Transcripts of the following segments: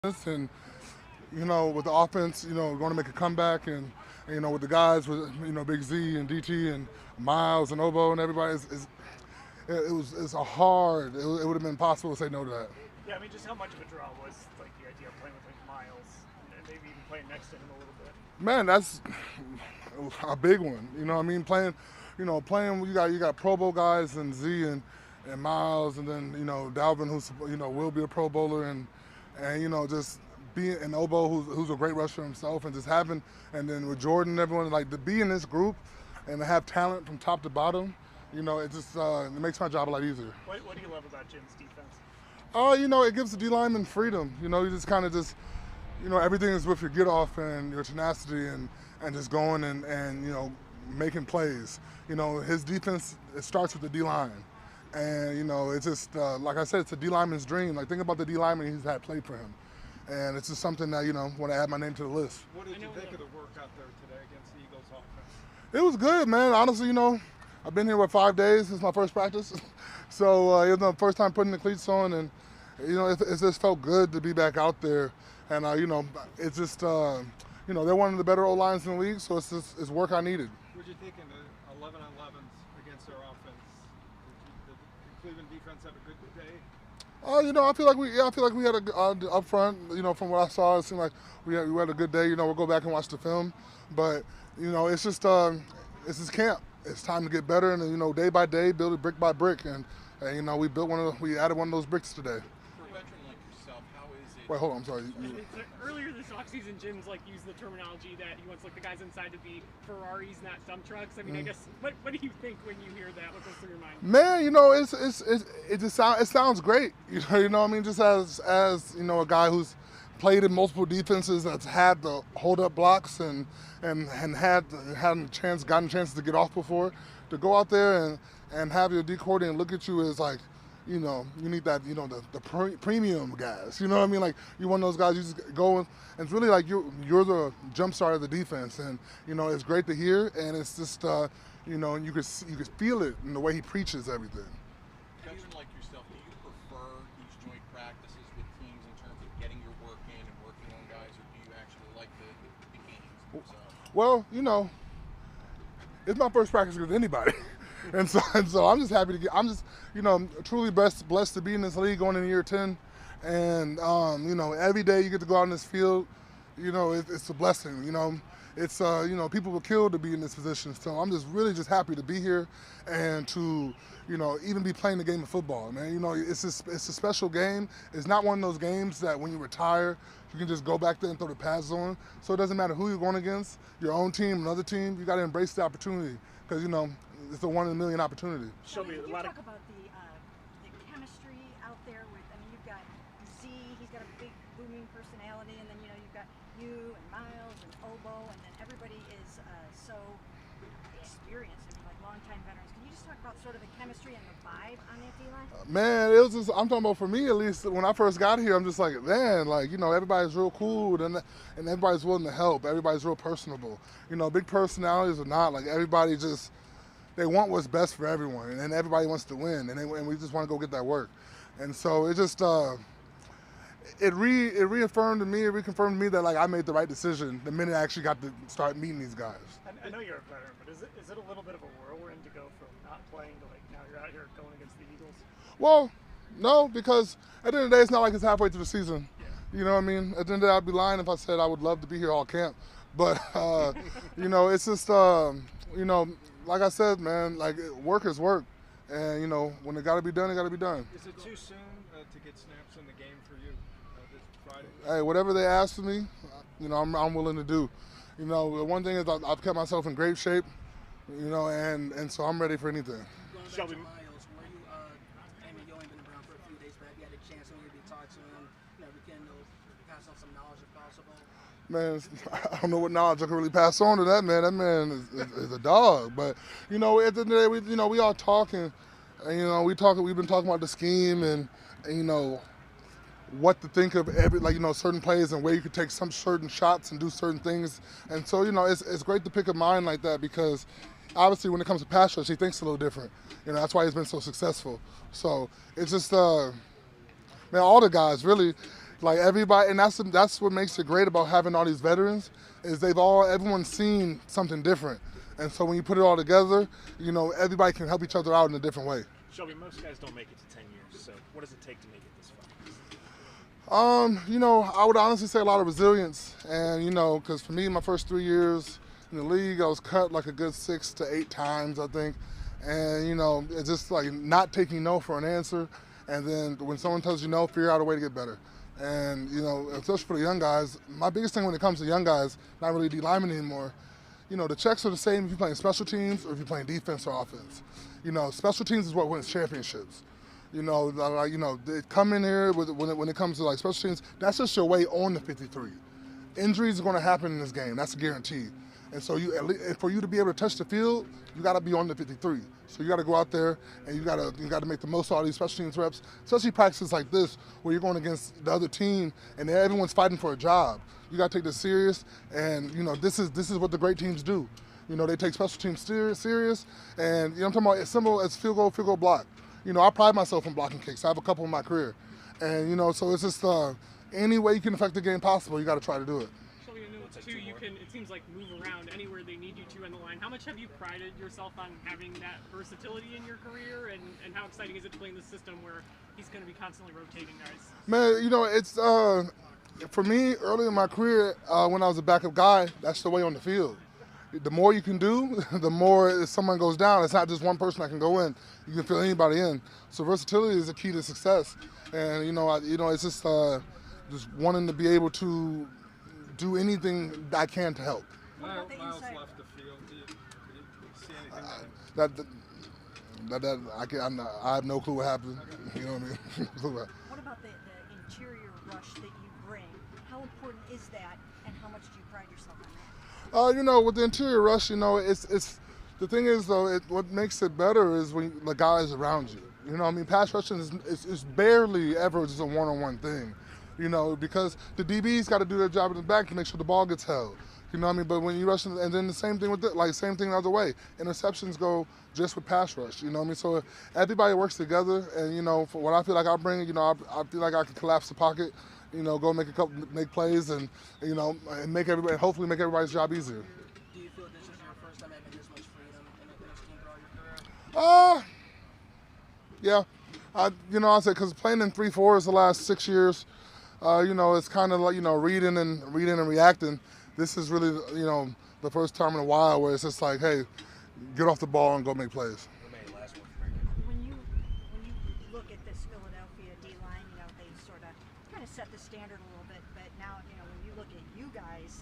And with the offense, going to make a comeback, and with the guys with Big Z and DT and Miles and Obo and everybody, it's a hard. It would have been impossible to say no to that. Yeah, I mean, just how much of a draw was like the idea of playing with like Miles and maybe even playing next to him a little bit? Man, that's a big one. I mean, playing. You got Pro Bowl guys and Z and Miles, and then Dalvin, who's will be a Pro Bowler, and just being an Obo who's a great rusher himself, and just having, and then with Jordan and everyone, like to be in this group and to have talent from top to bottom, it just it makes my job a lot easier. What do you love about Jim's defense? It gives the D-Linemen freedom. You just kind of just, everything is with your get off and your tenacity and just going and making plays. His defense, it starts with the D-line. And, it's just, like I said, it's a D-lineman's dream. Like, think about the D-lineman he's had played for him. And it's just something that, want to add my name to the list. What did you think of the work out there today against the Eagles offense? It was good, man. Honestly, I've been here, 5 days? This is my first practice. So it was the first time putting the cleats on. And, it just felt good to be back out there. And, it's just, they're one of the better O-lines in the league. So it's work I needed. What did you think in the 11-on-11s against their offense? Did the Cleveland defense have a good day? I feel like we had a up front. From what I saw, it seemed like we had a good day. We'll go back and watch the film, but it's just camp. It's time to get better, and day by day, build it brick by brick, and we added one of those bricks today. For a veteran like yourself, how is it? Wait, hold on. I'm sorry. Earlier this offseason, Jim's used the terminology that he wants the guys inside to be Ferraris, not dump trucks. I mean, I guess what do you think when you hear that? What goes through your mind? Man, it sounds great. What I mean, just as a guy who's played in multiple defenses, that's had the hold up blocks and gotten chances to get off before, to go out there and have your D coordinator look at you as like, you need that, the premium guys. You know what I mean? Like, you're one of those guys, you just go and it's really like you're the jump start of the defense. And, it's great to hear. And it's just, you could feel it in the way he preaches everything. A veteran like yourself, do you prefer these joint practices with teams in terms of getting your work in and working on guys, or do you actually like the games themselves? Well, it's my first practice with anybody. And so I'm just happy to I'm just, truly blessed to be in this league going into year 10. And, every day you get to go out in this field, it's a blessing, It's, people were killed to be in this position. So I'm just really just happy to be here and to, even be playing the game of football, man. It's a special game. It's not one of those games that when you retire, you can just go back there and throw the pads on. So it doesn't matter who you're going against, your own team, another team, you got to embrace the opportunity because, it's a 1 in a million opportunity. Shelby, you talk about the chemistry out there with, you've got Z, he's got a big booming personality, and then, you've got you and Miles and Obo, and then everybody is so experienced, like longtime veterans. Can you just talk about sort of the chemistry and the vibe on that D-line? Man, it was just, I'm talking about for me at least, when I first got here, I'm just like, man, everybody's real cool and everybody's willing to help. Everybody's real personable. Big personalities or not, like everybody just, they want what's best for everyone, and everybody wants to win, and we just want to go get that work. And so it just, it reconfirmed to me that I made the right decision the minute I actually got to start meeting these guys. I know you're a veteran, but is it a little bit of a whirlwind to go from not playing to now you're out here going against the Eagles? Well, no, because at the end of the day, it's not like it's halfway through the season. Yeah. You know what I mean? At the end of the day, I'd be lying if I said I would love to be here all camp. But, it's just, like I said, man, work is work. And, when it got to be done, it got to be done. Is it too soon to get snaps in the game for you this Friday? Hey, whatever they ask of me, I'm willing to do. The one thing is I've kept myself in great shape, and so I'm ready for anything. Shelby, Miles, were you, you only been around for a few days, but have you had a chance to maybe talk to him, rekindle, pass on some knowledge if possible? Man, I don't know what knowledge I can really pass on to that man. That man is a dog. But, at the end of the day, we all talking, and, we've been talking about the scheme and what to think of certain plays and where you could take some certain shots and do certain things. And so, it's great to pick a mind like that because obviously when it comes to pass rush, he thinks a little different. That's why he's been so successful. So it's just, man, all the guys really, Like everybody, and that's what makes it great about having all these veterans is everyone's seen something different, and so when you put it all together, everybody can help each other out in a different way. Shelby, most guys don't make it to 10 years, so what does it take to make it this far? I would honestly say a lot of resilience, and because for me, my first 3 years in the league, I was cut like a good 6 to 8 times, I think, and it's just like not taking no for an answer, and then when someone tells you no, figure out a way to get better. And especially for the young guys, my biggest thing when it comes to young guys, not really D-Linemen anymore, the checks are the same if you're playing special teams or if you're playing defense or offense. Special teams is what wins championships. They come in here when it comes to like special teams, that's just your way on the 53. Injuries are going to happen in this game. That's a guarantee. And so for you to be able to touch the field, you got to be on the 53. So you got to go out there and you got to make the most out of these special teams reps, especially practices like this where you're going against the other team and everyone's fighting for a job. You got to take this serious, and this is what the great teams do. They take special teams serious, and I'm talking about as simple as field goal block. I pride myself in blocking kicks. I have a couple in my career, and so it's just any way you can affect the game possible, you got to try to do it. Too, you can, it seems like, move around anywhere they need you to in the line. How much have you prided yourself on having that versatility in your career, and how exciting is it to play in this system where he's going to be constantly rotating guys? Man, it's for me early in my career when I was a backup guy, that's the way on the field. The more you can do, the more if someone goes down, it's not just one person that can go in. You can fill anybody in. So versatility is the key to success, and it's just wanting to be able to do anything I can to help. Miles left the field. Do you see anything? I have no clue what happened. You know what I mean? What about the interior rush that you bring? How important is that, and how much do you pride yourself on that? With the interior rush, it's the thing is though, what makes it better is when the guys around you. Pass rushing is barely ever just a one-on-one thing. Because the DB's got to do their job in the back to make sure the ball gets held. But when you rush, and then the same thing with it, like same thing the other way. Interceptions go just with pass rush. So everybody works together, and for what I feel like I bring, I feel like I can collapse the pocket, go make plays, and and hopefully make everybody's job easier. Do you feel this is your first time having this much freedom in this team throughout your career? Yeah. I said because playing in 3-4s the last 6 years. It's kind of like, reading and reacting. This is really, the first time in a while where it's just like, hey, get off the ball and go make plays. When you look at this Philadelphia D-line, they sort of kind of set the standard a little bit, but now, when you look at you guys,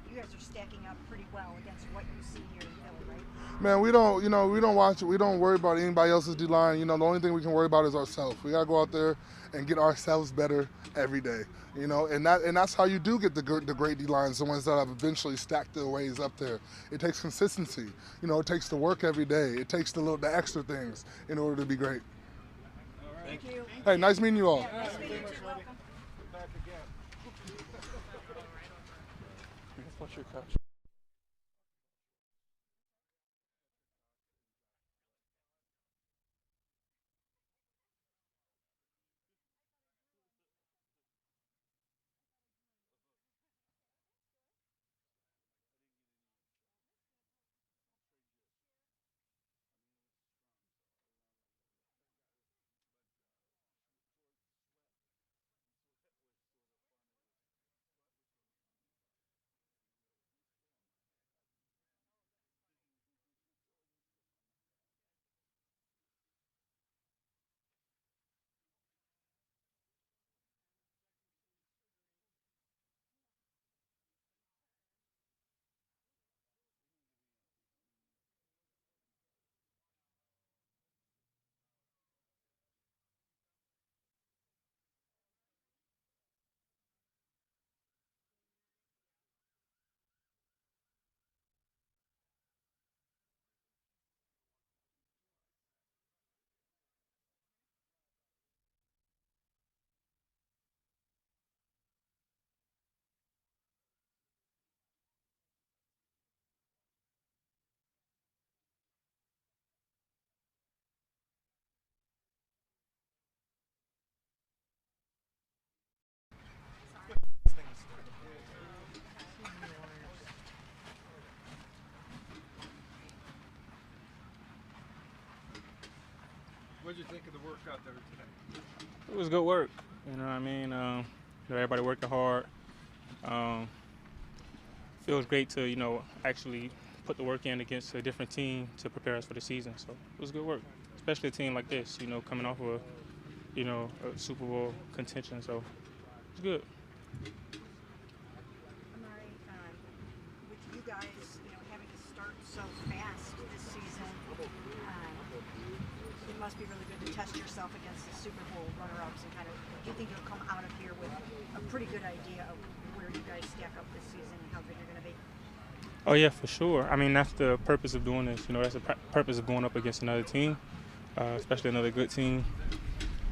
you guys are stacking up pretty well against what you see here in Philly, right? Man, we don't worry about anybody else's D-line. The only thing we can worry about is ourselves. We got to go out there and get ourselves better every day, and that's how you do get the great D-lines, the ones that have eventually stacked their ways up there. It takes consistency. It takes the work every day. It takes the extra things in order to be great. Thank you. Hey, nice meeting you all. Yeah, nice meeting you. Welcome. Back again. What's your catch? think of the work out there today? It was good work. You know what I mean? Everybody working hard. Feels great to, actually put the work in against a different team to prepare us for the season. So it was good work, especially a team like this, coming off of a Super Bowl contention. So it's good. Amari, with you guys, having to start so fast this season, it must be really good to test yourself against the Super Bowl runner-ups and kind of, do you think you'll come out of here with a pretty good idea of where you guys stack up this season and how good you're going to be? Oh yeah, for sure. I mean, that's the purpose of doing this. That's the purpose of going up against another team, especially another good team.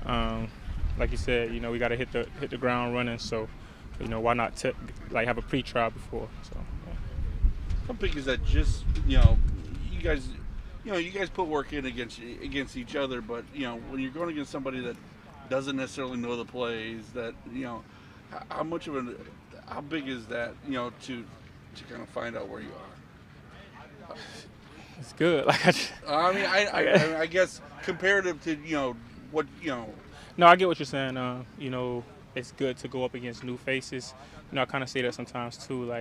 Like you said, we got to hit the ground running. So, why not have a pre-trial before? So, yeah. How big is that? Just you guys put work in against each other, but when you're going against somebody that doesn't necessarily know the plays, that how big is that? To kind of find out where you are. It's good. I guess comparative to what. No, I get what you're saying. It's good to go up against new faces. I kind of say that sometimes too.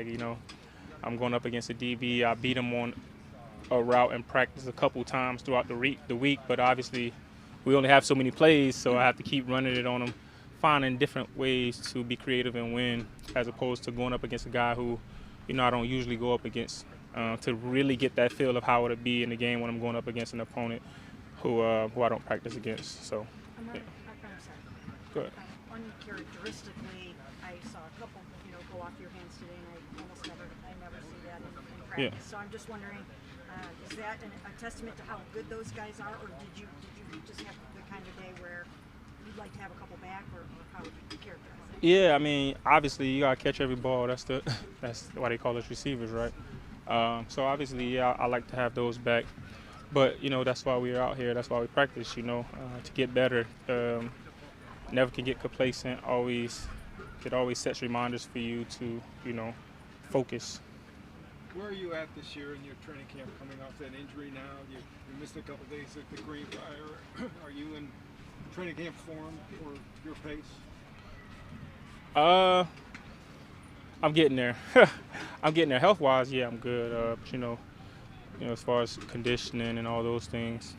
I'm going up against a DB. I beat him on a route in practice a couple times throughout the week, but obviously we only have so many plays, so I have to keep running it on him, finding different ways to be creative and win, as opposed to going up against a guy who, I don't usually go up against, to really get that feel of how it'll be in the game when I'm going up against an opponent who I don't practice against. So, yeah. I'm sorry. Good. Uncharacteristically, I saw a couple, go off your hands today, and I never see that in practice. Yeah. So I'm just wondering, is that a testament to how good those guys are, or did you just have the kind of day where you'd like to have a couple back, or how would you characterize it? Yeah, I mean, obviously you gotta catch every ball. That's why they call us receivers, right? So obviously, yeah, I like to have those back. But that's why we're out here. That's why we practice. To get better. Never can get complacent. It always sets reminders for you to focus. Where are you at this year in your training camp, coming off that injury now? You missed a couple days at the Greenbrier. Are you in training camp form or your pace? I'm getting there. I'm getting there. Health-wise, yeah, I'm good. As far as conditioning and all those things,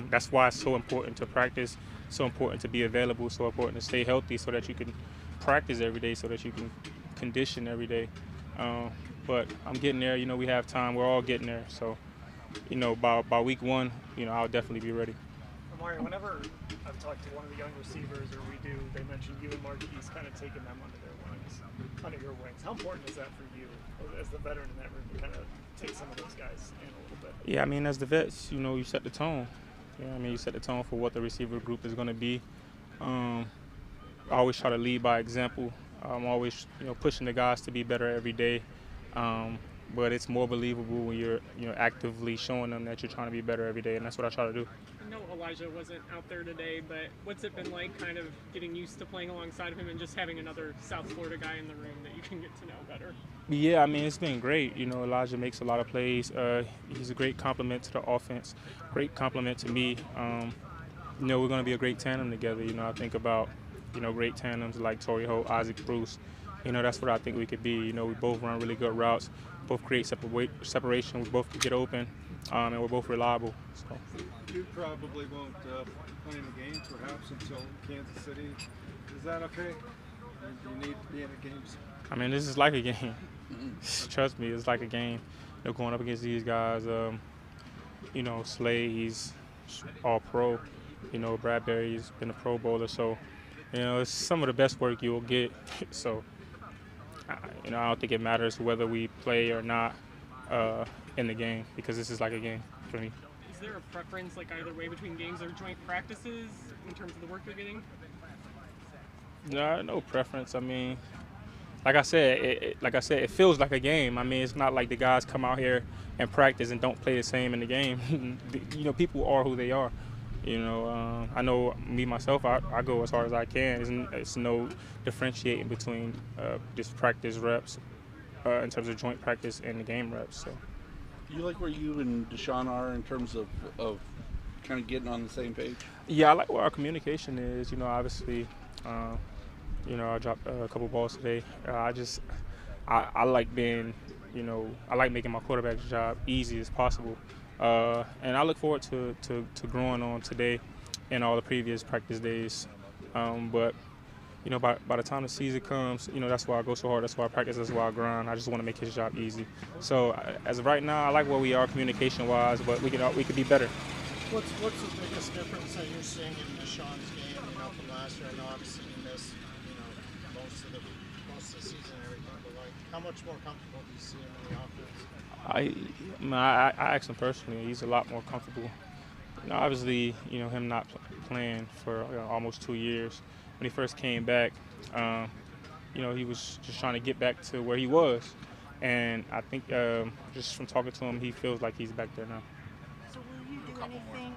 that's why it's so important to practice, so important to be available, so important to stay healthy so that you can practice every day, so that you can condition every day. But I'm getting there. We have time. We're all getting there. So, by week one, I'll definitely be ready. Amari, whenever I've talked to one of the young receivers, or we do, they mention you and Marquise kind of taking them under your wings. How important is that for you as the veteran in that room to kind of take some of those guys in a little bit? Yeah, I mean, as the vets, you set the tone. You set the tone for what the receiver group is going to be. I always try to lead by example. I'm always, pushing the guys to be better every day. But it's more believable when you're actively showing them that you're trying to be better every day, and that's what I try to do. I know Elijah wasn't out there today, but what's it been like kind of getting used to playing alongside of him and just having another South Florida guy in the room that you can get to know better? Yeah, I mean, it's been great. Elijah makes a lot of plays. He's a great compliment to the offense, great compliment to me. We're going to be a great tandem together. I think about, great tandems like Torrey Holt, Isaac Bruce. That's what I think we could be. We both run really good routes, both create separation, we both get open, and we're both reliable. So. You probably won't play in the game, perhaps, until Kansas City. Is that okay? You need to be in the games. I mean, this is like a game. Trust me, it's like a game. Going up against these guys. Slay, he's all pro. Bradbury's been a Pro Bowler, so it's some of the best work you'll get. So. I don't think it matters whether we play or not in the game, because this is like a game for me. Is there a preference, either way, between games or joint practices in terms of the work you're getting? No preference. I mean, like I said, it feels like a game. I mean, it's not like the guys come out here and practice and don't play the same in the game. People are who they are. I know me myself. I go as hard as I can. It's no differentiating between just practice reps in terms of joint practice and the game reps. So. You like where you and Deshaun are in terms of kind of getting on the same page? Yeah, I like where our communication is. Obviously, I dropped a couple balls today. I like being, I like making my quarterback's job easy as possible. And I look forward to growing on today and all the previous practice days. But by the time the season comes, that's why I go so hard. That's why I practice. That's why I grind. I just want to make his job easy. So as of right now, I like where we are communication-wise, but we could be better. What's the biggest difference that you're seeing in Deshaun's game, from last year? I know obviously you missed, most of the season and everything, but how much more comfortable do you see him in the offense? I asked him personally. He's a lot more comfortable. Obviously, him not playing for almost 2 years. When he first came back, he was just trying to get back to where he was. And I think just from talking to him, he feels like he's back there now. So will you do anything,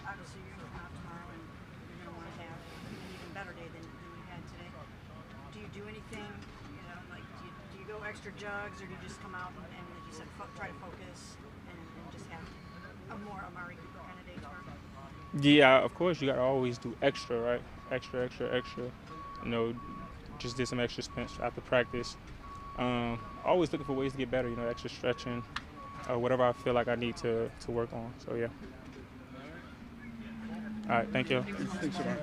obviously you're going to come out tomorrow and you're going to want to have an even better day than you had today. Do you do anything, do you go extra jugs, or do you just come out and as you said, try to focus and just have a more Amari kind of day tomorrow? Yeah, of course, you got to always do extra, right? Extra. Just did some extra sprints after practice. Always looking for ways to get better, extra stretching, whatever I feel like I need to work on. So, yeah. All right, thank you. Thanks so much.